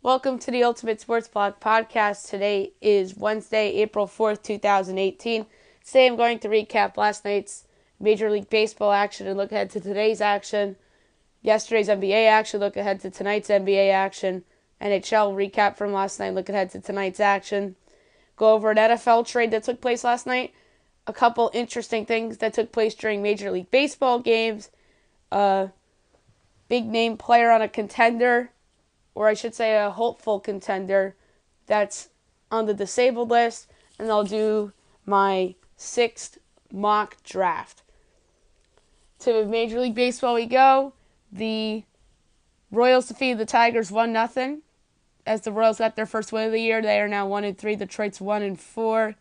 Welcome to the Ultimate Sports Blog podcast. Today is Wednesday, April 4th, 2018. Today I'm going to recap last night's Major League Baseball action and look ahead to today's action, yesterday's NBA action, look ahead to tonight's NBA action, NHL recap from last night, look ahead to tonight's action, go over an NFL trade that took place last night, a couple interesting things that took place during Major League Baseball games, a big name player on a contender, or I should say a hopeful contender that's on the disabled list, and I'll do my 6th mock draft. To Major League Baseball we go. The Royals defeated the Tigers 1-0. As the Royals got their first win of the year, they are now 1-3. Detroit's 1-4.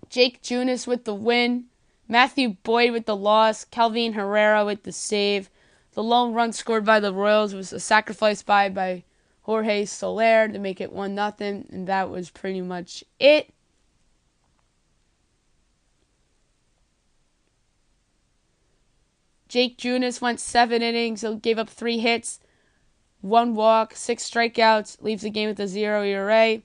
Jake Junis with the win. Matthew Boyd with the loss. Kelvin Herrera with the save. The lone run scored by the Royals was a sacrifice by Jorge Soler to make it 1-0, and that was pretty much it. Jake Junis went 7 innings, he gave up 3 hits, 1 walk, 6 strikeouts, leaves the game with a 0 ERA.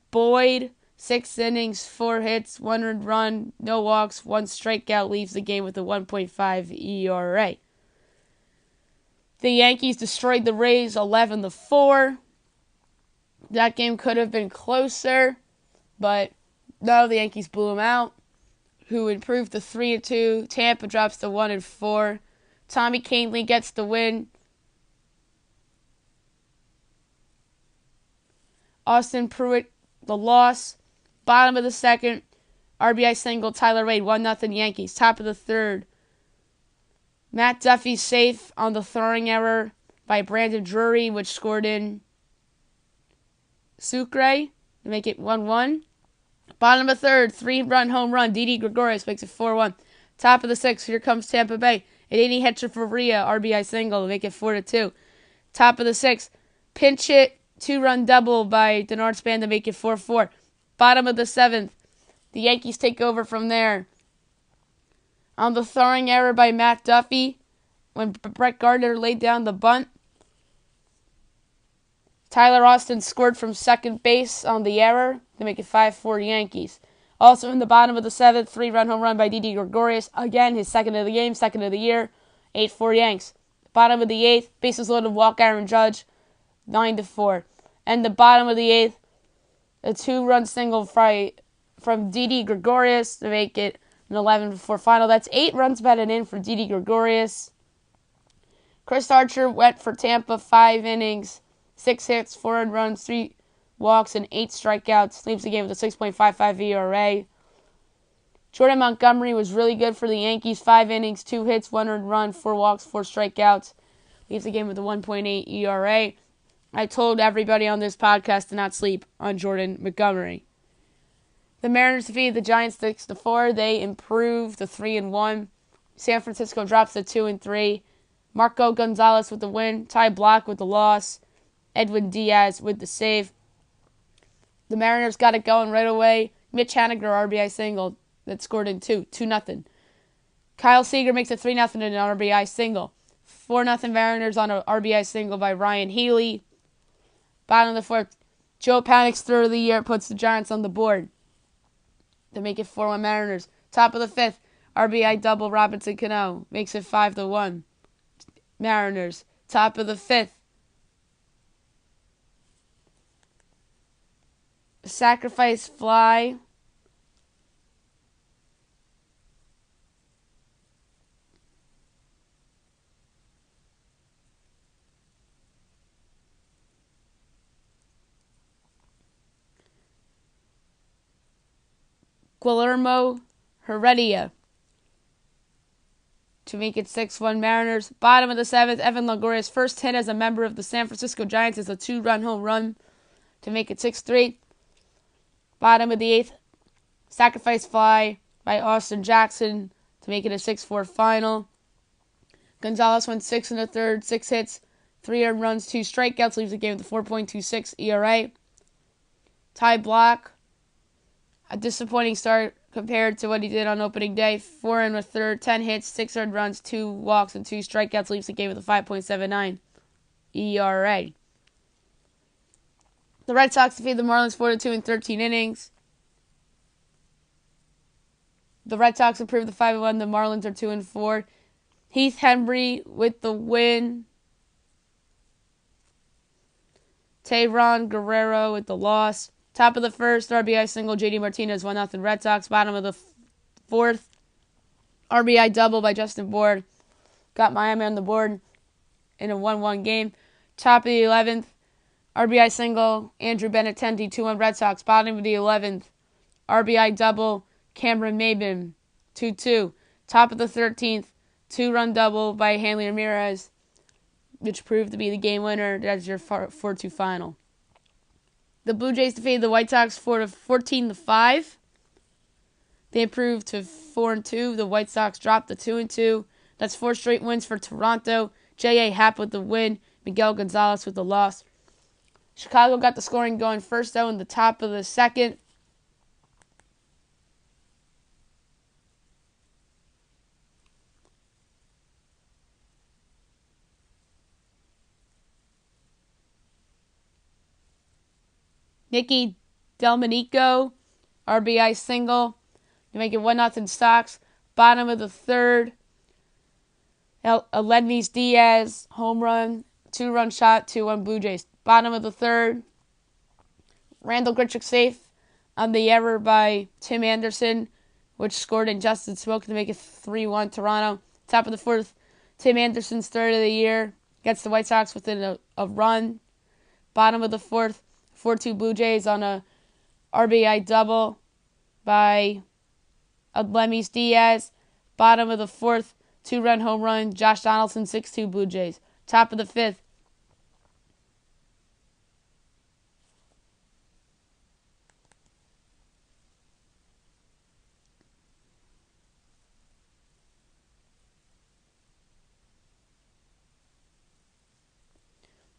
Boyd, 6 innings, 4 hits, 1 earned run, no walks, 1 strikeout, leaves the game with a 1.5 ERA. The Yankees destroyed the Rays 11-4. That game could have been closer, but no, the Yankees blew them out, who improved to 3-2. Tampa drops to 1-4. Tommy Kahnle gets the win. Austin Pruitt, the loss. Bottom of the second, RBI single, Tyler Wade, 1-0 Yankees. Top of the third, Matt Duffy safe on the throwing error by Brandon Drury, which scored in Sucre to make it 1-1. Bottom of the third, 3-run home run. Didi Gregorius makes it 4-1. Top of the sixth, here comes Tampa Bay. Edini Hechavarria, RBI single to make it 4-2. Top of the sixth, pinch hit, 2-run double by Denard Span to make it 4-4. Bottom of the seventh, the Yankees take over from there. On the throwing error by Matt Duffy, when Brett Gardner laid down the bunt, Tyler Austin scored from second base on the error to make it 5-4 Yankees. Also in the bottom of the seventh, 3-run home run by Didi Gregorius. Again, his second of the game, second of the year, 8-4 Yanks. Bottom of the eighth, bases loaded, walk Aaron Judge, 9-4. And the bottom of the eighth, a 2-run single from Didi Gregorius to make it an 11-4 final. That's 8 runs batted in for Didi Gregorius. Chris Archer went for Tampa, 5 innings, 6 hits, 4 earned runs, 3 walks, and 8 strikeouts. Leaves the game with a 6.55 ERA. Jordan Montgomery was really good for the Yankees. 5 innings, 2 hits, 1 earned run, 4 walks, 4 strikeouts. Leaves the game with a 1.8 ERA. I told everybody on this podcast to not sleep on Jordan Montgomery. The Mariners defeated the Giants 6-4. They improved to 3-1. San Francisco drops to 2-3. Marco Gonzalez with the win. Ty Blach with the loss. Edwin Diaz with the save. The Mariners got it going right away. Mitch Haniger, RBI single that scored in 2-0. Kyle Seager makes it 3-0 in an RBI single. 4-0 Mariners on an RBI single by Ryan Healy. Bottom of the fourth, Joe Panik's third of the year puts the Giants on the board to make it 4-1 Mariners. Top of the fifth, RBI double Robinson Cano makes it 5-1 Mariners. Top of the fifth, sacrifice fly Guillermo Heredia to make it 6-1 Mariners. Bottom of the seventh, Evan Longoria's first hit as a member of the San Francisco Giants is a 2-run home run to make it 6-3. Bottom of the eighth, sacrifice fly by Austin Jackson to make it a 6-4 final. Gonzalez went 6 1/3, 6 hits, 3 earned runs, 2 strikeouts, leaves the game with a 4.26 ERA. Ty Blach, a disappointing start compared to what he did on opening day. 4 1/3, 10 hits, 6 earned runs, 2 walks, and 2 strikeouts, leaves the game with a 5.79 ERA. The Red Sox defeated the Marlins 4-2 in 13 innings. The Red Sox improved to 5-1. The Marlins are 2-4. Heath Hembree with the win. Tayron Guerrero with the loss. Top of the first, RBI single, JD Martinez, 1-0 Red Sox. Bottom of the fourth, RBI double by Justin Bourne. Got Miami on the board in a 1-1 game. Top of the 11th, RBI single, Andrew Benintendi, 2-1 Red Sox. Bottom of the 11th, RBI double, Cameron Maybin, 2-2. Top of the 13th, 2-run double by Hanley Ramirez, which proved to be the game winner. That's your 4-2 final. The Blue Jays defeated the White Sox 14-5. They improved to 4-2. The White Sox dropped to 2-2. That's 4 straight wins for Toronto. J.A. Happ with the win. Miguel Gonzalez with the loss. Chicago got the scoring going first, though, in the top of the second. Nicky Delmonico, RBI single to make it 1-0 Sox. Bottom of the third, Aledmys Diaz, home run, 2-run shot, 2-1 Blue Jays. Bottom of the third, Randall Grichuk safe on the error by Tim Anderson, which scored in Justin Smoke to make it 3-1 Toronto. Top of the fourth, Tim Anderson's third of the year gets the White Sox within a run. Bottom of the fourth, 4-2 Blue Jays on a RBI double by Aledmys Diaz. Bottom of the fourth, 2-run home run, Josh Donaldson, 6-2 Blue Jays. Top of the fifth,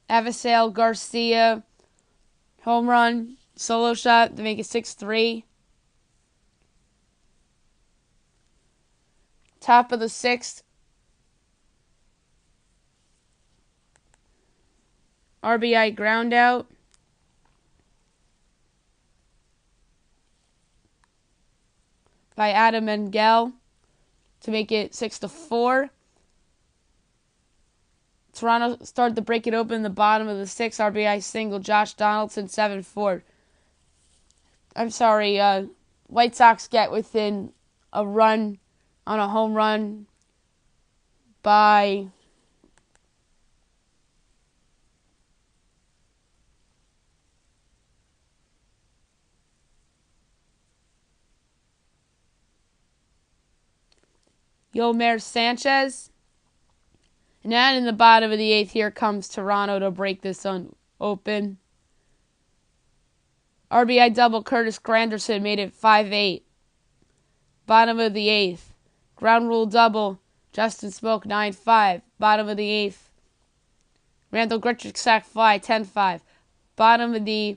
Avisail Garcia, home run, solo shot to make it 6-3. Top of the sixth, RBI ground out by Adam Engel to make it 6-4. Toronto started to break it open in the bottom of the sixth. RBI single, Josh Donaldson, 7-4. White Sox get within a run on a home run by Yomer Sanchez. And then in the bottom of the eighth, here comes Toronto to break this open. RBI double, Curtis Granderson made it 5-8. Bottom of the eighth, ground rule double, Justin Smoke, 9-5. Bottom of the eighth, Randall Grichuk sac fly, 10-5. Bottom of the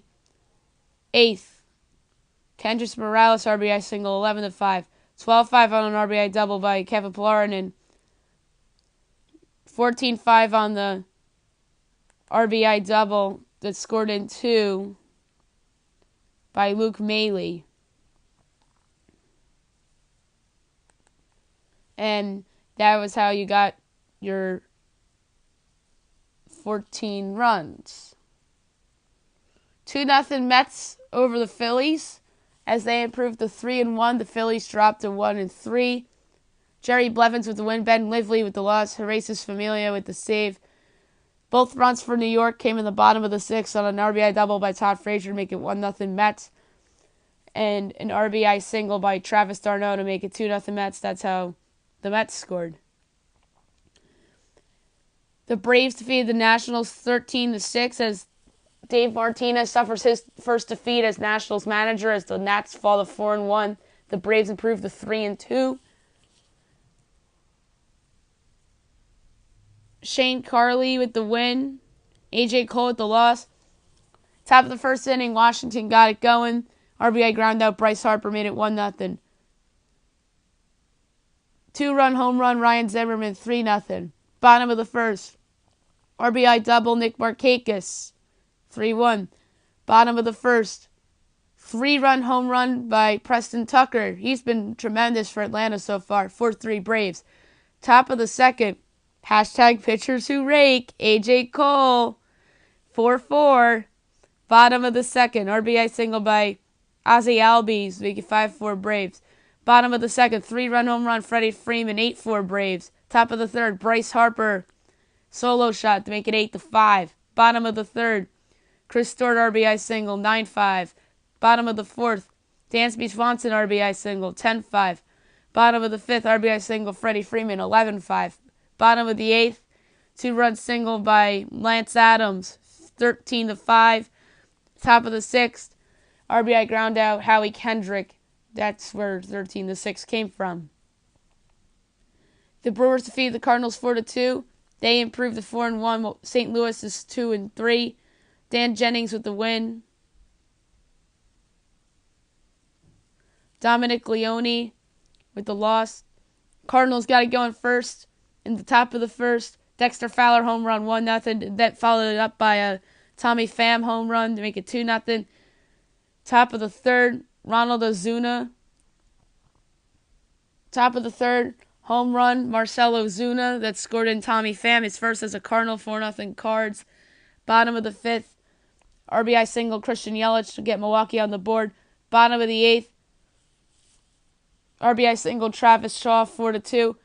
eighth, Kendrys Morales RBI single, 11-5. 12-5 on an RBI double by Kevin Pillar, and 14-5 on the RBI double that scored in 2 by Luke Maile. And that was how you got your 14 runs. 2-0 Mets over the Phillies. As they improved to 3-1, the Phillies dropped to 1-3. Jerry Blevins with the win, Ben Lively with the loss, Heraces Familia with the save. Both runs for New York came in the bottom of the sixth on an RBI double by Todd Frazier to make it 1-0 Mets, and an RBI single by Travis d'Arnaud to make it 2-0 Mets. That's how the Mets scored. The Braves defeated the Nationals 13-6 as Dave Martinez suffers his first defeat as Nationals manager as the Nats fall to 4-1. The Braves improve to 3-2. Shane Carley with the win. AJ Cole with the loss. Top of the first inning, Washington got it going. RBI ground out, Bryce Harper made it 1-0. 2-run home run, Ryan Zimmerman, 3-0. Bottom of the first, RBI double, Nick Markakis, 3-1. Bottom of the first, 3-run home run by Preston Tucker. He's been tremendous for Atlanta so far. 4-3 Braves. Top of the second, hashtag pitchers who rake, AJ Cole. 4-4. Bottom of the second, RBI single by Ozzie Albies, make it 5-4 Braves. Bottom of the second, 3-run home run, Freddie Freeman, 8-4 Braves. Top of the third, Bryce Harper, solo shot to make it 8-5. Bottom of the third, Chris Stewart RBI single, 9-5. Bottom of the fourth, Dansby Swanson RBI single, 10-5. Bottom of the fifth, RBI single, Freddie Freeman, 11-5. Bottom of the eighth, 2-run single by Lance Adams, 13-5. Top of the sixth, RBI ground out, Howie Kendrick. That's where 13-6 came from. The Brewers defeated the Cardinals 4-2. They improved to 4-1. St. Louis is 2-3. Dan Jennings with the win. Dominic Leone with the loss. Cardinals got it going first in the top of the first. Dexter Fowler home run, 1-0. That followed it up by a Tommy Pham home run to make it 2-0. Top of the third, Ronald Ozuna. Top of the third, home run, Marcell Ozuna that scored in Tommy Pham, his first as a Cardinal, 4-0 Cards. Bottom of the fifth, RBI single, Christian Yelich to get Milwaukee on the board. Bottom of the eighth, RBI single, Travis Shaw, 4-2.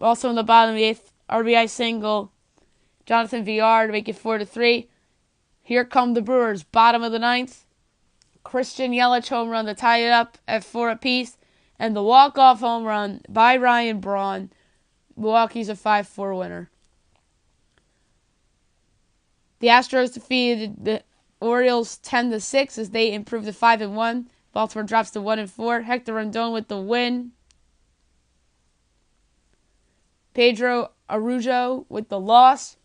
Also in the bottom of the eighth, RBI single, Jonathan Villar to make it 4-3. Here come the Brewers. Bottom of the ninth, Christian Yelich home run to tie it up at 4 apiece. And the walk-off home run by Ryan Braun. Milwaukee's a 5-4 winner. The Astros defeated the Orioles 10-6 as they improved to 5-1. Baltimore drops to 1-4. Hector Rondon with the win. Pedro Araujo with the loss.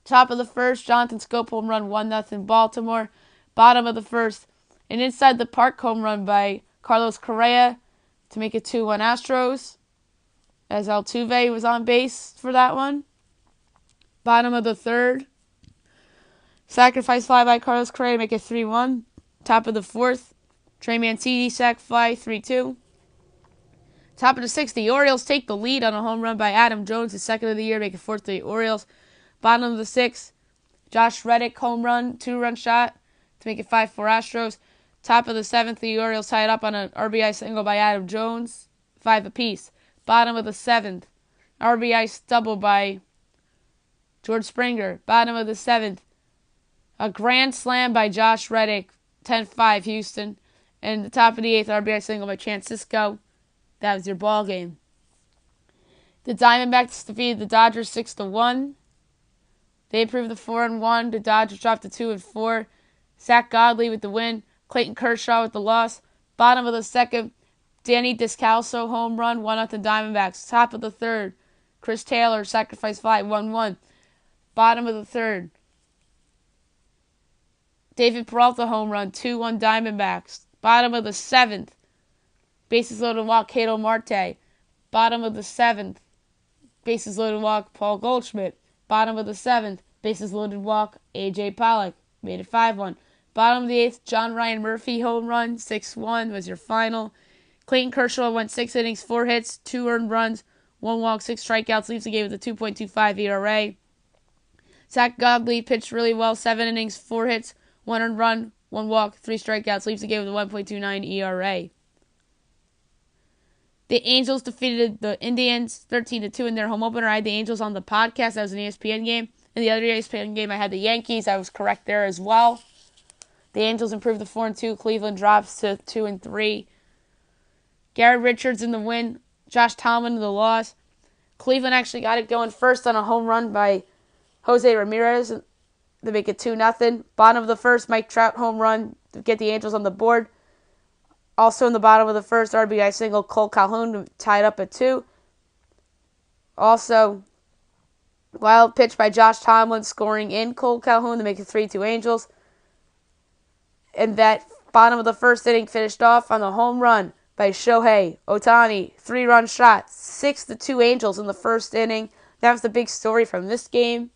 Top of the first, Jonathan Scope home run, 1-0 Baltimore. Bottom of the first, an inside the park home run by Carlos Correa to make it 2-1 Astros, as Altuve was on base for that one. Bottom of the third, sacrifice fly by Carlos Correa to make it 3-1. Top of the fourth, Trey Mancini sac fly, 3-2. Top of the sixth, the Orioles take the lead on a home run by Adam Jones, his second of the year, make it 4-3 Orioles. Bottom of the sixth, Josh Reddick home run, 2-run shot to make it 5-4 Astros. Top of the seventh, the Orioles tied up on an RBI single by Adam Jones, 5 apiece. Bottom of the seventh, RBI double by George Springer. Bottom of the seventh, a grand slam by Josh Reddick, 10-5 Houston. And the top of the eighth, RBI single by Francisco. That was your ball game. The Diamondbacks defeated the Dodgers 6-1. They improved to 4-1. The Dodgers dropped to 2-4. Zach Godley with the win. Clayton Kershaw with the loss. Bottom of the second, Danny Descalso home run, 1-0 Diamondbacks. Top of the third, Chris Taylor sacrifice fly, 1-1. Bottom of the third, David Peralta home run, 2-1 Diamondbacks. Bottom of the seventh, bases loaded walk, Cato Marte. Bottom of the seventh, bases loaded walk, Paul Goldschmidt. Bottom of the seventh, bases loaded walk, A.J. Pollock. Made it 5-1. Bottom of the eighth, John Ryan Murphy home run, 6-1 was your final. Clayton Kershaw went 6 innings, 4 hits, 2 earned runs, 1 walk, 6 strikeouts, leaves the game with a 2.25 ERA. Zach Godley pitched really well, 7 innings, 4 hits, 1 earned run, 1 walk, 3 strikeouts, leaves the game with a 1.29 ERA. The Angels defeated the Indians 13-2 in their home opener. I had the Angels on the podcast. That was an ESPN game. In the other ESPN game, I had the Yankees. I was correct there as well. The Angels improved to 4-2. Cleveland drops to 2-3. Garrett Richards in the win. Josh Tomlin in the loss. Cleveland actually got it going first on a home run by Jose Ramirez to make it 2-0. Bottom of the first, Mike Trout home run to get the Angels on the board. Also in the bottom of the first, RBI single, Cole Calhoun tied up at 2. Also, wild pitch by Josh Tomlin scoring in Cole Calhoun to make it 3-2 Angels. And that bottom of the first inning finished off on a home run by Shohei Ohtani. 3-run shot, 6-2 Angels in the first inning. That was the big story from this game.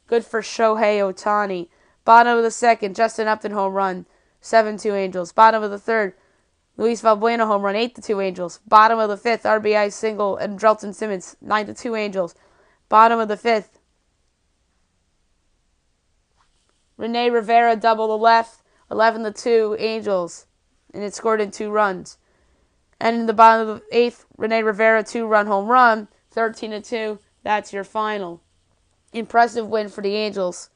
Good for Shohei Ohtani. Bottom of the second, Justin Upton home run, 7-2 Angels. Bottom of the third, Luis Valbuena home run, 8-2 Angels. Bottom of the fifth, RBI single, and Drelton Simmons, 9-2 Angels. Bottom of the fifth, Rene Rivera double to left, 11-2 Angels, and it scored in 2 runs. And in the bottom of the eighth, Rene Rivera 2-run home run, 13-2. That's your final. Impressive win for the Angels.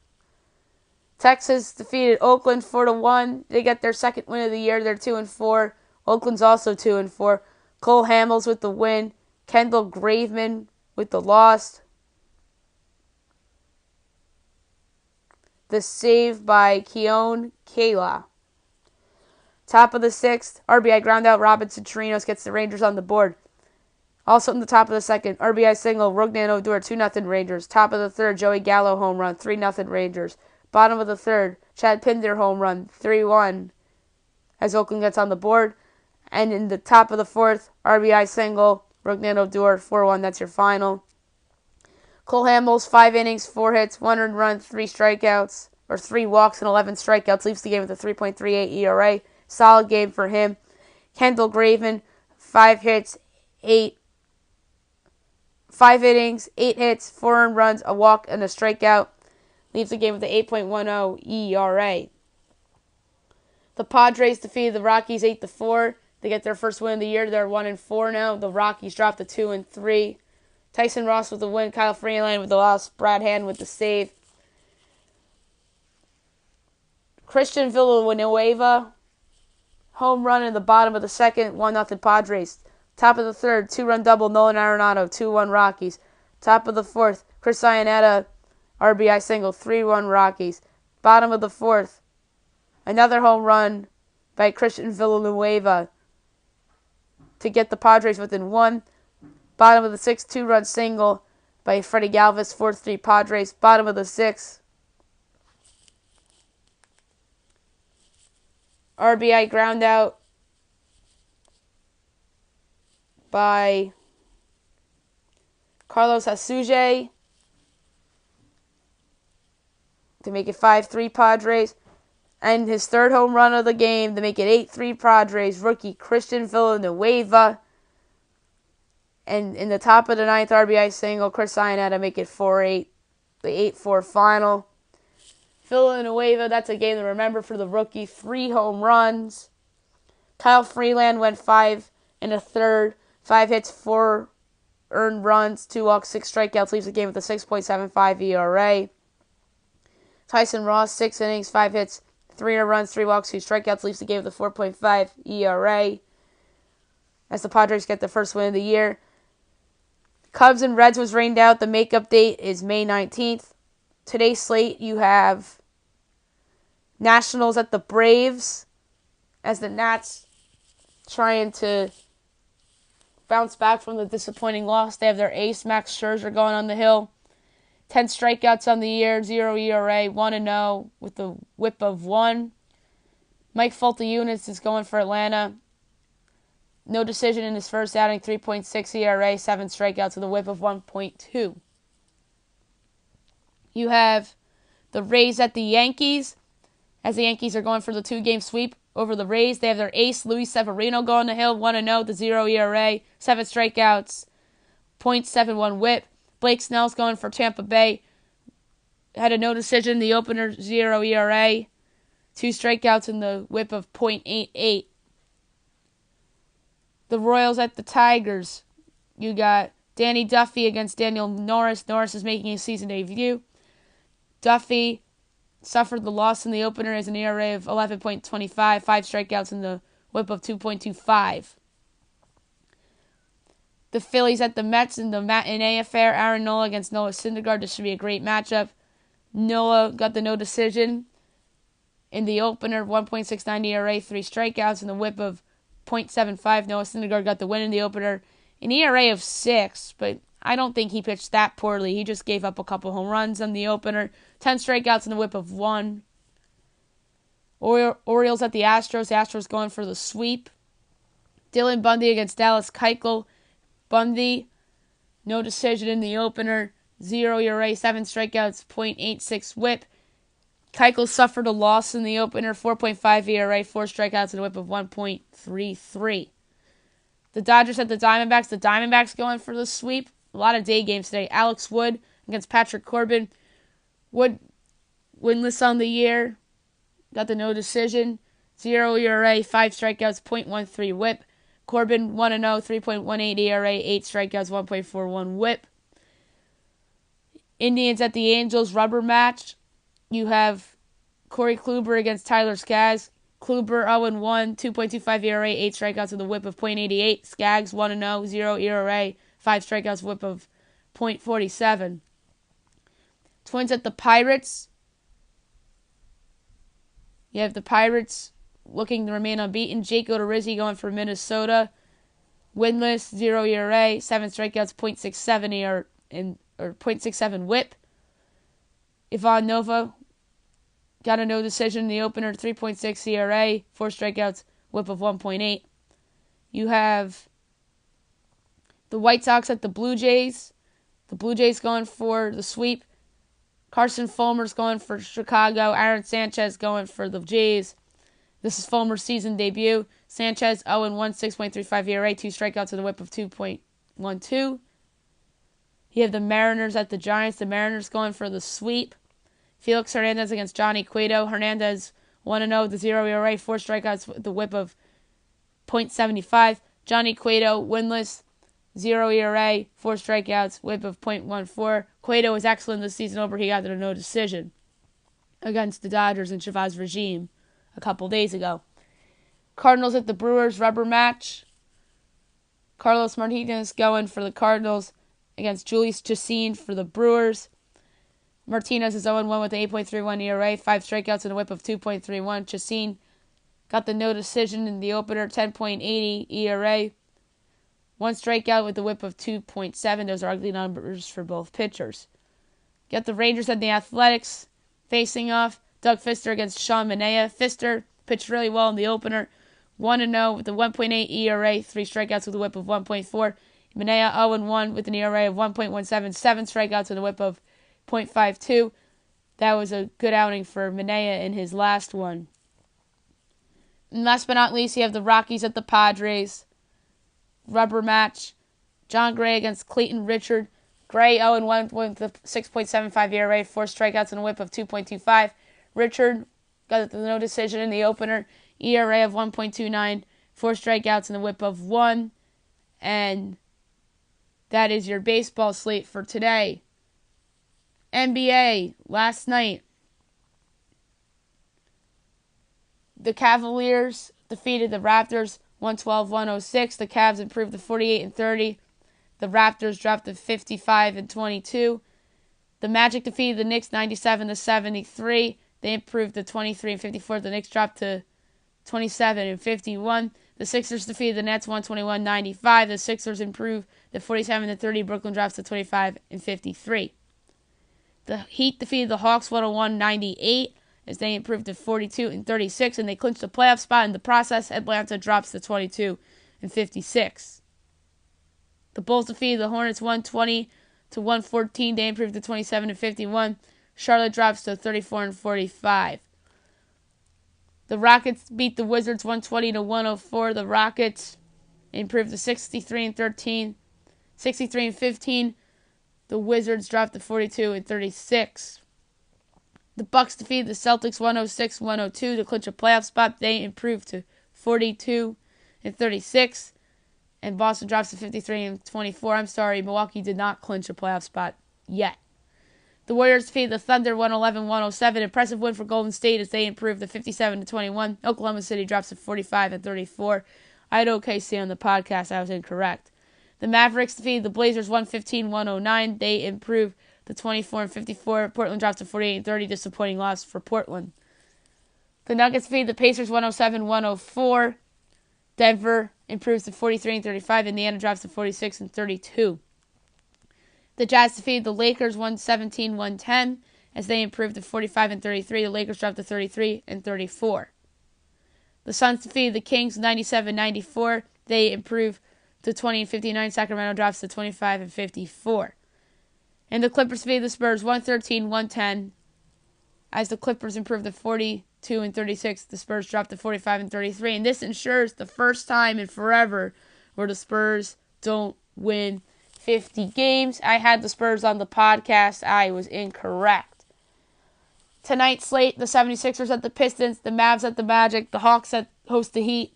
Texas defeated Oakland 4-1. They get their second win of the year. They're 2-4. Oakland's also 2-4. Cole Hamels with the win. Kendall Graveman with the loss. The save by Keone Kela. Top of the sixth, RBI groundout, Robinson Chirinos gets the Rangers on the board. Also in the top of the second, RBI single, Rugnan Odor, 2-0 Rangers. Top of the third, Joey Gallo home run, 3-0 Rangers. Bottom of the third, Chad Pinder home run, 3-1 as Oakland gets on the board. And in the top of the fourth, RBI single, Rugnan Odor, 4-1, that's your final. Cole Hamels, 5 innings, 4 hits, 1 earned run, 3 strikeouts, or 3 walks and 11 strikeouts, leaves the game with a 3.38 ERA. Solid game for him. Kendall Graveman, 5 innings, 8 hits, 4 earned runs, a walk, and a strikeout. Leaves the game with an 8.10 ERA. The Padres defeated the Rockies 8-4. They get their first win of the year. They're 1-4 now. The Rockies dropped to 2-3. Tyson Ross with the win. Kyle Freeland with the loss. Brad Hand with the save. Christian Villanueva, home run in the bottom of the second, 1-0 Padres. Top of the third, 2-run double, Nolan Arenado, 2-1 Rockies. Top of the fourth, Chris Iannetta, RBI single, 3-1 Rockies. Bottom of the fourth, another home run by Christian Villanueva to get the Padres within 1. Bottom of the sixth, 2-run single by Freddie Galvis, 4-3 Padres. Bottom of the sixth, RBI ground out by Carlos Asuje to make it 5-3 Padres. And his third home run of the game to make it 8-3 Padres, rookie Christian Villanueva. And in the top of the ninth, RBI single, Chris Iannetta make it 4-8, the 8-4 final. Villanueva, that's a game to remember for the rookie. 3 home runs. Kyle Freeland went 5 1/3, 5 hits, 4 earned runs, 2 walks, 6 strikeouts, leaves the game with a 6.75 ERA. Tyson Ross, 6 innings, 5 hits, 3 earned runs, 3 walks, 2 strikeouts, leaves the game with a 4.5 ERA. As the Padres get the first win of the year. Cubs and Reds was rained out. The makeup date is May 19th. Today's slate, you have Nationals at the Braves as the Nats trying to bounce back from the disappointing loss. They have their ace, Max Scherzer, going on the hill. 10 strikeouts on the year, 0 ERA, 1-0 with the whip of 1. Mike Fulton-Unis is going for Atlanta. No decision in his first outing, 3.6 ERA, 7 strikeouts with a whip of 1.2. You have the Rays at the Yankees, as the Yankees are going for the 2-game sweep over the Rays. They have their ace, Luis Severino, going the hill, 1-0 to 0 ERA, 7 strikeouts, .71 whip. Blake Snell's going for Tampa Bay. Had a no decision, the opener, 0 ERA, 2 strikeouts in the whip of .88. The Royals at the Tigers. You got Danny Duffy against Daniel Norris. Norris is making his season debut. Duffy suffered the loss in the opener as an ERA of 11.25, 5 strikeouts in the whip of 2.25. The Phillies at the Mets in the matinee affair. Aaron Nola against Noah Syndergaard. This should be a great matchup. Nola got the no decision in the opener, 1.69 ERA, 3 strikeouts in the whip of .75. Noah Syndergaard got the win in the opener. An ERA of 6, but I don't think he pitched that poorly. He just gave up a couple home runs on the opener. 10 strikeouts in the whip of 1. Orioles at the Astros. The Astros going for the sweep. Dylan Bundy against Dallas Keuchel. Bundy, no decision in the opener. 0 ERA, 7 strikeouts, .86 whip. Keuchel suffered a loss in the opener, 4.5 ERA, 4 strikeouts, and a whip of 1.33. The Dodgers at the Diamondbacks. The Diamondbacks going for the sweep. A lot of day games today. Alex Wood against Patrick Corbin. Wood winless on the year. Got the no decision. 0 ERA, 5 strikeouts, 0.13 whip. Corbin 1-0, 3.18 ERA, 8 strikeouts, 1.41 whip. Indians at the Angels rubber match. You have Corey Kluber against Tyler Skaggs. Kluber 0-1, 2.25 ERA, 8 strikeouts with a whip of .88. Skaggs 1-0, 0 ERA, 5 strikeouts, whip of .47. Twins at the Pirates. You have the Pirates looking to remain unbeaten. Jake Odorizzi going for Minnesota. Winless, 0 ERA, 7 strikeouts, .67 ERA, or .67 whip. Ivan Nova got a no decision in the opener, 3.6 ERA, 4 strikeouts, whip of 1.8. You have the White Sox at the Blue Jays. The Blue Jays going for the sweep. Carson Fulmer's going for Chicago. Aaron Sanchez going for the Jays. This is Fulmer's season debut. Sanchez 0-1, 6.35 ERA, 2 strikeouts with a whip of 2.12. You have the Mariners at the Giants. The Mariners going for the sweep. Felix Hernandez against Johnny Cueto. Hernandez 1-0 with a 0 ERA, 4 strikeouts with a whip of .75. Johnny Cueto winless, 0 ERA, 4 strikeouts, whip of .14. Cueto was excellent this season over. He got a no decision against the Dodgers and Chavez regime a couple days ago. Cardinals at the Brewers rubber match. Carlos Martinez going for the Cardinals against Julius Chacin for the Brewers. Martinez is 0-1 with an 8.31 ERA, 5 strikeouts and a whip of 2.31. Chacin got the no decision in the opener, 10.80 ERA, 1 strikeout with a whip of 2.7. Those are ugly numbers for both pitchers. Got the Rangers and the Athletics facing off. Doug Fister against Sean Manaea. Fister pitched really well in the opener, 1-0 with a 1.8 ERA, 3 strikeouts with a whip of 1.4. Manaea 0-1 with an ERA of 1.17, 7 strikeouts and a whip of .52. That was a good outing for Manaea in his last one. And last but not least, you have the Rockies at the Padres. Rubber match. John Gray against Clayton Richard. Gray 0-1 with a 6.75 ERA, 4 strikeouts and a whip of 2.25. Richard got the no decision in the opener. ERA of 1.29, 4 strikeouts and a whip of 1. And that is your baseball slate for today. NBA, last night, the Cavaliers defeated the Raptors 112-106. The Cavs improved to 48-30. The Raptors dropped to 55-22. The Magic defeated the Knicks 97-73. They improved to 23-54. The Knicks dropped to 27-51. The Sixers defeated the Nets 121-95. The Sixers improved to 47-30. Brooklyn drops to 25-53. The Heat defeated the Hawks 101-98 as they improved to 42-36, and they clinched a playoff spot in the process. Atlanta drops to 22-56. The Bulls defeated the Hornets 120-114. They improved to 27-51. Charlotte drops to 34-45. The Rockets beat the Wizards 120-104. The Rockets improved to 63-13. 63-15. The Wizards dropped to 42-36. The Bucks defeated the Celtics 106-102 to clinch a playoff spot. They improved to 42-36. And Boston drops to 53-24. I'm sorry, Milwaukee did not clinch a playoff spot yet. The Warriors defeated the Thunder 111-107. Impressive win for Golden State as they improved to 57-21. Oklahoma City drops to 45-34. I had OKC on the podcast. I was incorrect. The Mavericks defeated the Blazers 115-109. They improved to 24-54. Portland drops to 48-30. Disappointing loss for Portland. The Nuggets defeated the Pacers 107-104. Denver improves to 43-35. Indiana drops to 46-32. The Jazz defeated the Lakers 117-110 as they improved to 45-33. The Lakers dropped to 33-34. The Suns defeated the Kings 97-94. They improved to 20-59. Sacramento drops to 25-54. And the Clippers defeated the Spurs 113-110. as the Clippers improved to 42 and 36, the Spurs dropped to 45 and 33. And this ensures the first time in forever where the Spurs don't win 50 games. I had the Spurs on the podcast. I was incorrect. Tonight's slate, the 76ers at the Pistons, the Mavs at the Magic, the Hawks host the Heat,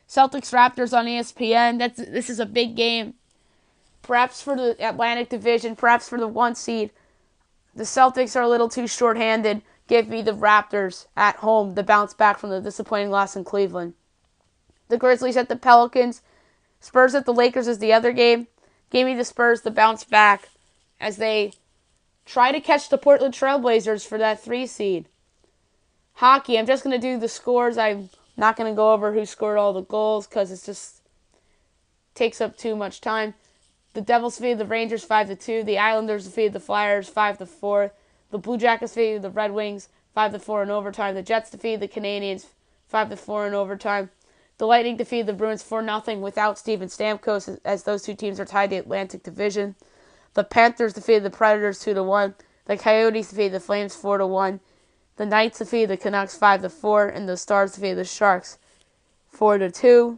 Celtics Raptors on ESPN. This is a big game. Perhaps for the Atlantic Division, perhaps for the 1 seed. The Celtics are a little too short-handed. Give me the Raptors at home, the bounce back from the disappointing loss in Cleveland. The Grizzlies at the Pelicans. Spurs at the Lakers is the other game. Give me the Spurs, the bounce back, as they try to catch the Portland Trailblazers for that 3 seed. Hockey, I'm just going to do the scores. I'm not going to go over who scored all the goals because it just takes up too much time. The Devils defeated the Rangers 5-2. The Islanders defeated the Flyers 5-4. The Blue Jackets defeated the Red Wings 5-4 in overtime. The Jets defeated the Canadiens 5-4 in overtime. The Lightning defeated the Bruins 4-0 without Steven Stamkos, as those two teams are tied the Atlantic Division. The Panthers defeated the Predators 2-1. The Coyotes defeated the Flames 4-1. The Knights defeated the Canucks 5-4, and the Stars defeated the Sharks 4-2.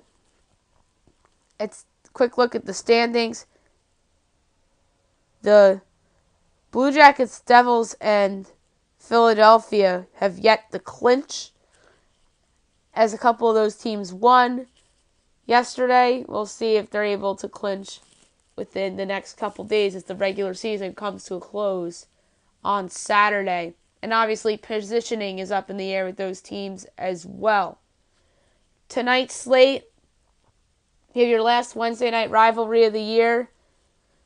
It's a quick look at the standings. The Blue Jackets, Devils, and Philadelphia have yet to clinch, as a couple of those teams won yesterday. We'll see if they're able to clinch within the next couple days as the regular season comes to a close on Saturday. And obviously positioning is up in the air with those teams as well. Tonight's slate, you have your last Wednesday night rivalry of the year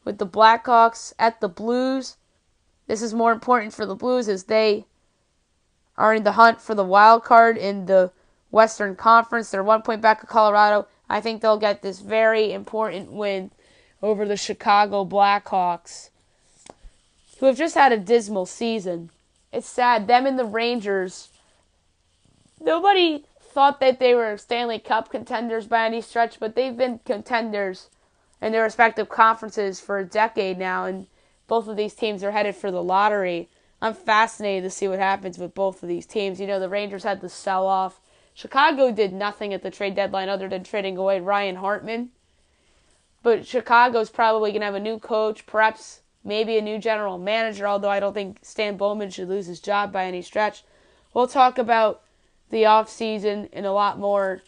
with the Blackhawks at the Blues. This is more important for the Blues as they are in the hunt for the wild card in the Western Conference. They're 1 point back of Colorado. I think they'll get this very important win over the Chicago Blackhawks, who have just had a dismal season. It's sad. Them and the Rangers, nobody thought that they were Stanley Cup contenders by any stretch, but they've been contenders in their respective conferences for a decade now, and both of these teams are headed for the lottery. I'm fascinated to see what happens with both of these teams. You know, the Rangers had the sell-off. Chicago did nothing at the trade deadline other than trading away Ryan Hartman. But Chicago's probably going to have a new coach, perhaps maybe a new general manager, although I don't think Stan Bowman should lose his job by any stretch. We'll talk about the offseason and a lot more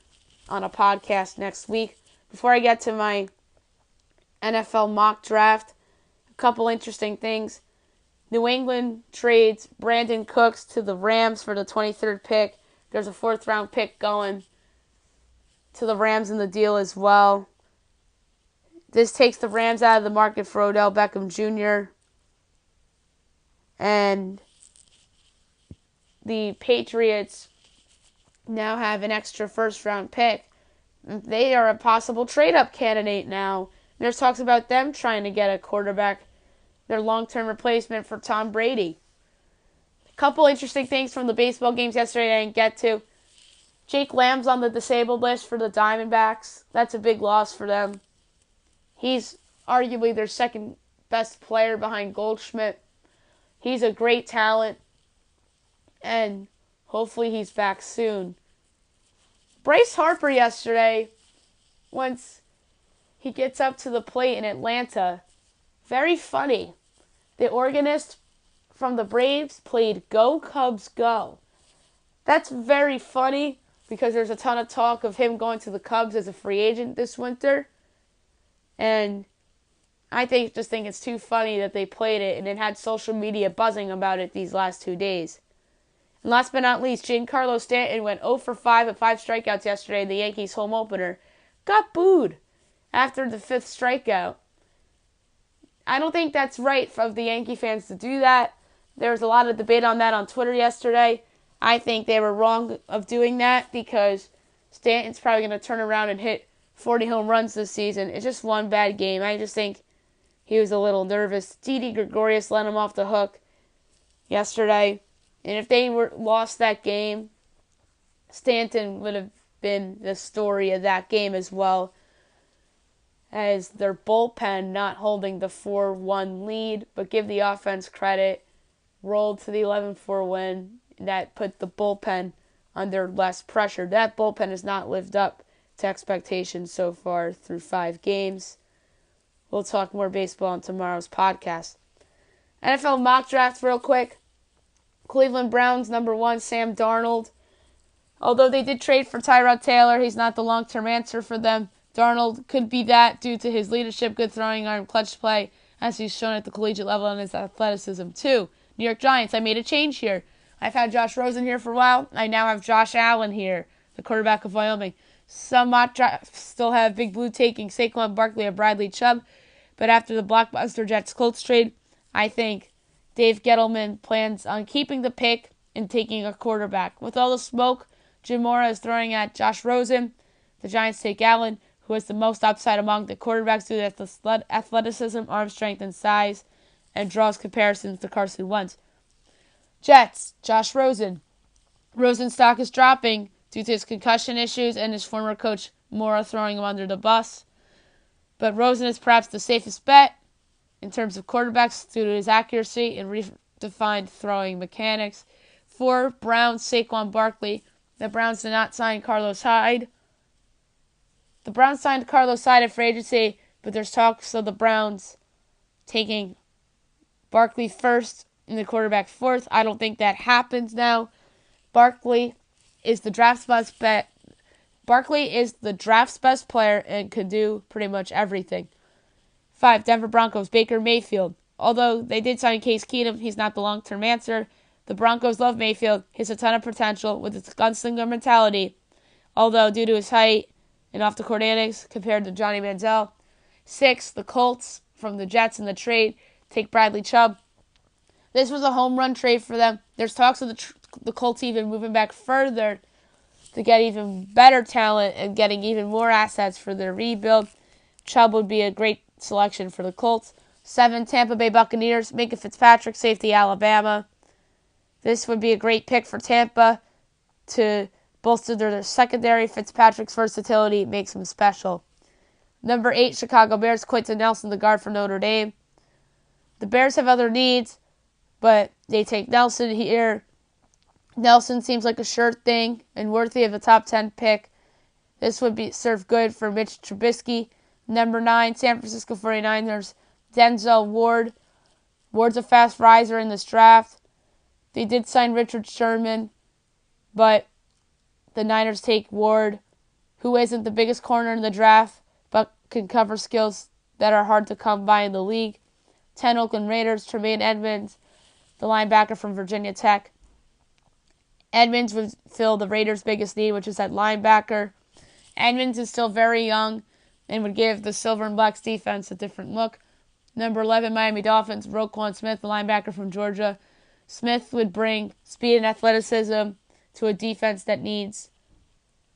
on a podcast next week. Before I get to my NFL mock draft, a couple interesting things. New England trades Brandin Cooks to the Rams for the 23rd pick. There's a 4th round pick going to the Rams in the deal as well. This takes the Rams out of the market for Odell Beckham Jr. And the Patriots now have an extra 1st round pick. They are a possible trade-up candidate now. There's talks about them trying to get a quarterback, their long-term replacement for Tom Brady. A couple interesting things from the baseball games yesterday I didn't get to. Jake Lamb's on the disabled list for the Diamondbacks. That's a big loss for them. He's arguably their second best player behind Goldschmidt. He's a great talent, and hopefully he's back soon. Bryce Harper yesterday, once he gets up to the plate in Atlanta, very funny. The organist from the Braves played Go Cubs Go. That's very funny because there's a ton of talk of him going to the Cubs as a free agent this winter. And I just think it's too funny that they played it and it had social media buzzing about it these last 2 days. And last but not least, Giancarlo Stanton went 0 for 5 with 5 strikeouts yesterday in the Yankees home opener. Got booed after the 5th strikeout. I don't think that's right of the Yankee fans to do that. There was a lot of debate on that on Twitter yesterday. I think they were wrong of doing that because Stanton's probably going to turn around and hit 40 home runs this season. It's just one bad game. I just think he was a little nervous. Didi Gregorius let him off the hook yesterday. And if they lost that game, Stanton would have been the story of that game as well as their bullpen not holding the 4-1 lead. But give the offense credit. rolled to the 11-4 win. That put the bullpen under less pressure. That bullpen has not lived up to expectations so far through 5 games. We'll talk more baseball on tomorrow's podcast. NFL mock draft real quick. Cleveland Browns number 1, Sam Darnold. Although they did trade for Tyrod Taylor, he's not the long-term answer for them. Darnold could be that due to his leadership, good throwing arm, clutch play, as he's shown at the collegiate level, and his athleticism too. New York Giants, I made a change here. I've had Josh Rosen here for a while. I now have Josh Allen here, the quarterback of Wyoming. Some mock drafts still have Big Blue taking Saquon Barkley or Bradley Chubb, but after the blockbuster Jets-Colts trade, I think Dave Gettleman plans on keeping the pick and taking a quarterback. With all the smoke Jim Mora is throwing at Josh Rosen, the Giants take Allen, who has the most upside among the quarterbacks due to the athleticism, arm strength, and size, and draws comparisons to Carson Wentz. Jets, Josh Rosen. Rosen's stock is dropping due to his concussion issues and his former coach Mora throwing him under the bus. But Rosen is perhaps the safest bet in terms of quarterbacks due to his accuracy and redefined throwing mechanics. 4, Browns, Saquon Barkley. The Browns did not sign Carlos Hyde. The Browns signed Carlos Hyde at free agency, but there's talks of the Browns taking Barkley first and the quarterback fourth. I don't think that happens now. Barkley is the draft's best bet. Barkley is the draft's best player and can do pretty much everything. 5, Denver Broncos, Baker Mayfield. Although they did sign Case Keenum, he's not the long-term answer. The Broncos love Mayfield. He has a ton of potential with his gunslinger mentality, although due to his height and off-the-court antics compared to Johnny Manziel. 6, the Colts from the Jets in the trade take Bradley Chubb. This was a home run trade for them. There's talks of the Colts even moving back further to get even better talent and getting even more assets for their rebuild. Chubb would be a great selection for the Colts. 7, Tampa Bay Buccaneers, Minka Fitzpatrick, safety, Alabama. This would be a great pick for Tampa to bolster their secondary. Fitzpatrick's versatility makes him special. Number 8, Chicago Bears, Quentin Nelson, the guard for Notre Dame. The Bears have other needs, but they take Nelson here. Nelson seems like a sure thing and worthy of a top 10 pick. This would serve good for Mitch Trubisky. Number 9, San Francisco 49ers, Denzel Ward. Ward's a fast riser in this draft. They did sign Richard Sherman, but the Niners take Ward, who isn't the biggest corner in the draft, but can cover skills that are hard to come by in the league. 10, Oakland Raiders, Tremaine Edmonds, the linebacker from Virginia Tech. Edmonds would fill the Raiders' biggest need, which is at linebacker. Edmonds is still very young and would give the Silver and Blacks defense a different look. Number 11, Miami Dolphins, Roquan Smith, the linebacker from Georgia. Smith would bring speed and athleticism to a defense that needs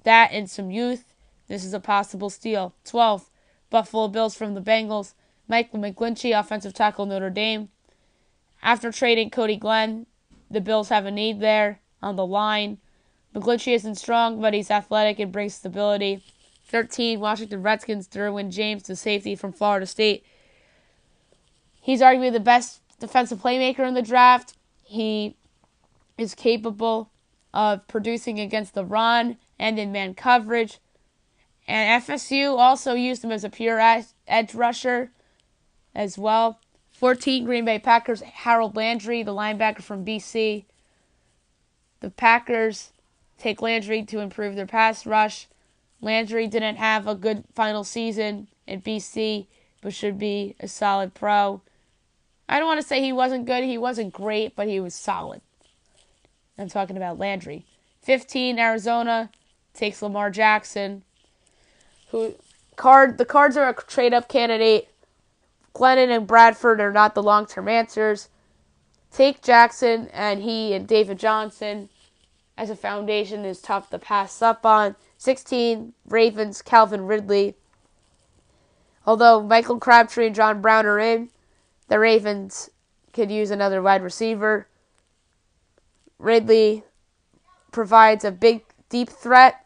that and some youth. This is a possible steal. 12, Buffalo Bills from the Bengals, Michael McGlinchey, offensive tackle, Notre Dame. After trading Cody Glenn, the Bills have a need there on the line. McGlinchey isn't strong, but he's athletic and brings stability. 13, Washington Redskins, Derwin James, the safety from Florida State. He's arguably the best defensive playmaker in the draft. He is capable of producing against the run and in man coverage. And FSU also used him as a pure edge rusher as well. 14, Green Bay Packers, Harold Landry, the linebacker from BC. The Packers take Landry to improve their pass rush. Landry didn't have a good final season in BC, but should be a solid pro. I don't want to say he wasn't good. He wasn't great, but he was solid. I'm talking about Landry. 15, Arizona takes Lamar Jackson. The Cards are a trade-up candidate. Glennon and Bradford are not the long-term answers. Take Jackson, and he and David Johnson as a foundation is tough to pass up on. 16, Ravens, Calvin Ridley. Although Michael Crabtree and John Brown are in, the Ravens could use another wide receiver. Ridley provides a big, deep threat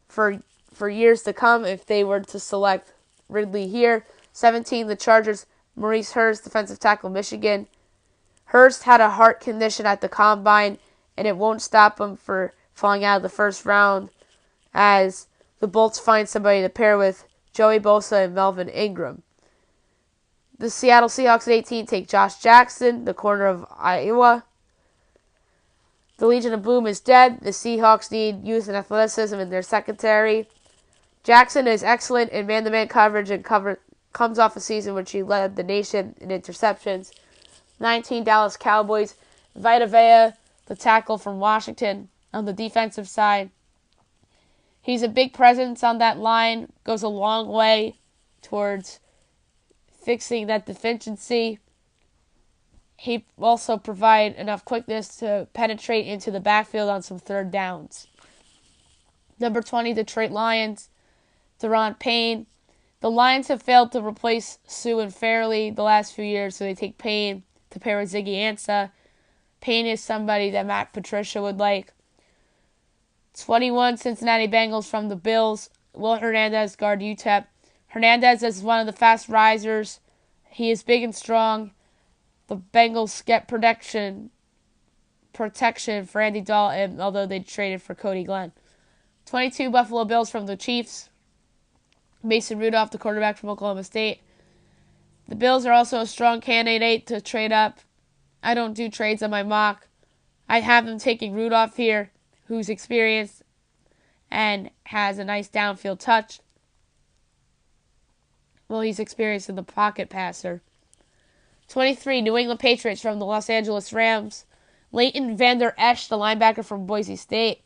for years to come if they were to select Ridley here. 17, the Chargers, Maurice Hurst, defensive tackle, Michigan. Hurst had a heart condition at the combine, and it won't stop him for falling out of the first round as the Bolts find somebody to pair with Joey Bosa and Melvin Ingram. The Seattle Seahawks at 18 take Josh Jackson, the corner of Iowa. The Legion of Boom is dead. The Seahawks need youth and athleticism in their secondary. Jackson is excellent in man-to-man coverage and comes off a season which he led the nation in interceptions. 19 Dallas Cowboys. Vita Vea, the tackle from Washington, on the defensive side. He's a big presence on that line, goes a long way towards fixing that deficiency. He also provide enough quickness to penetrate into the backfield on some third downs. Number 20, Detroit Lions, Deron Payne. The Lions have failed to replace Sue and Fairley the last few years, so they take Payne to pair with Ziggy Ansah. Payne is somebody that Matt Patricia would like. 21, Cincinnati Bengals from the Bills, Will Hernandez, guard UTEP. Hernandez is one of the fast risers. He is big and strong. The Bengals get protection for Andy Dalton, although they traded for Cody Glenn. 22, Buffalo Bills from the Chiefs. Mason Rudolph, the quarterback from Oklahoma State. The Bills are also a strong candidate to trade up. I don't do trades on my mock. I have them taking Rudolph here, who's experienced and has a nice downfield touch. Well, he's experienced in the pocket passer. 23, New England Patriots from the Los Angeles Rams. Leighton Vander Esch, the linebacker from Boise State.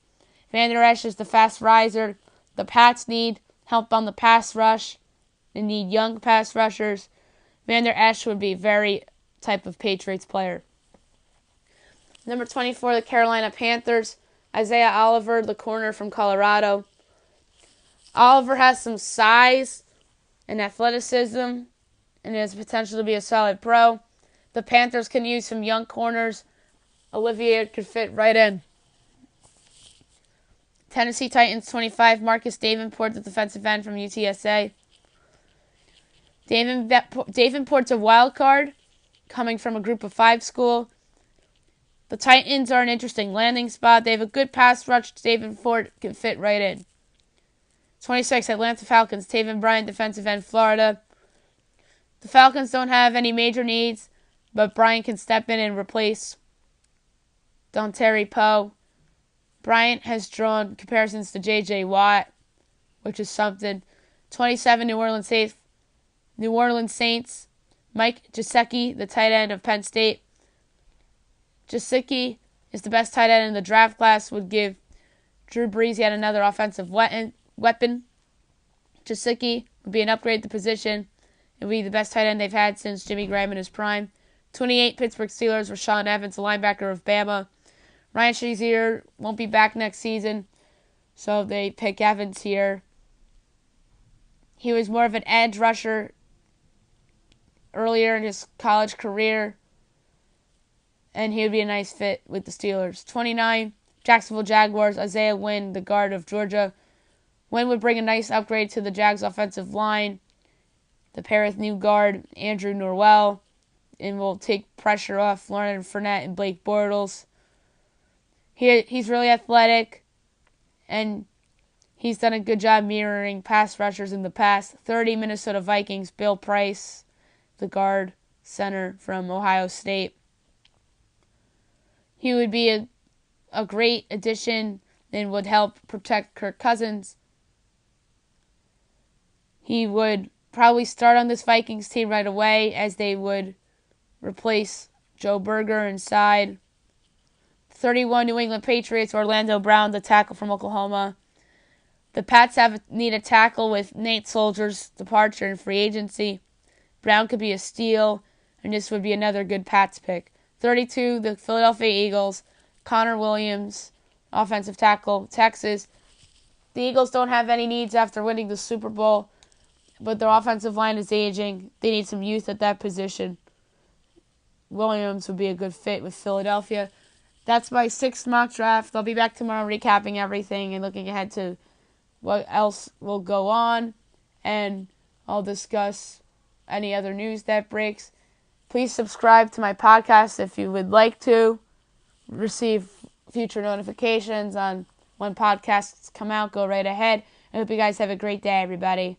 Vander Esch is the fast riser. The Pats need help on the pass rush. They need young pass rushers. Vander Esch would be a very type of Patriots player. Number 24, the Carolina Panthers. Isaiah Oliver, the corner from Colorado. Oliver has some size and athleticism and has potential to be a solid pro. The Panthers can use some young corners. Olivier could fit right in. Tennessee Titans 25, Marcus Davenport, the defensive end from UTSA. Davenport's a wild card coming from a group of 5 school. The Titans are an interesting landing spot. They have a good pass rush. Davenport can fit right in. 26, Atlanta Falcons, Taven Bryan, defensive end, Florida. The Falcons don't have any major needs, but Bryan can step in and replace Dontari Poe. Bryant has drawn comparisons to J.J. Watt, which is something. 27, New Orleans Saints, Mike Gesicki, the tight end of Penn State. Gesicki is the best tight end in the draft class, would give Drew Brees yet another offensive weapon. Gesicki would be an upgrade at the position. It would be the best tight end they've had since Jimmy Graham in his prime. 28, Pittsburgh Steelers, Rashaan Evans, the linebacker of Bama. Ryan Shazier won't be back next season, so they pick Evans here. He was more of an edge rusher earlier in his college career, and he would be a nice fit with the Steelers. 29, Jacksonville Jaguars, Isaiah Wynn, the guard of Georgia. Wynn would bring a nice upgrade to the Jags' offensive line. The pair with new guard Andrew Norwell, and will take pressure off Leonard Fournette and Blake Bortles. He's really athletic, and he's done a good job mirroring pass rushers in the past. 30, Minnesota Vikings, Bill Price, the guard center from Ohio State. He would be a great addition and would help protect Kirk Cousins. He would probably start on this Vikings team right away as they would replace Joe Burger inside. 31, New England Patriots, Orlando Brown, the tackle from Oklahoma. The Pats need a tackle with Nate Solder's departure and free agency. Brown could be a steal, and this would be another good Pats pick. 32, the Philadelphia Eagles, Connor Williams, offensive tackle, Texas. The Eagles don't have any needs after winning the Super Bowl, but their offensive line is aging. They need some youth at that position. Williams would be a good fit with Philadelphia. That's my 6th mock draft. I'll be back tomorrow recapping everything and looking ahead to what else will go on. And I'll discuss any other news that breaks. Please subscribe to my podcast if you would like to receive future notifications on when podcasts come out. Go right ahead. I hope you guys have a great day, everybody.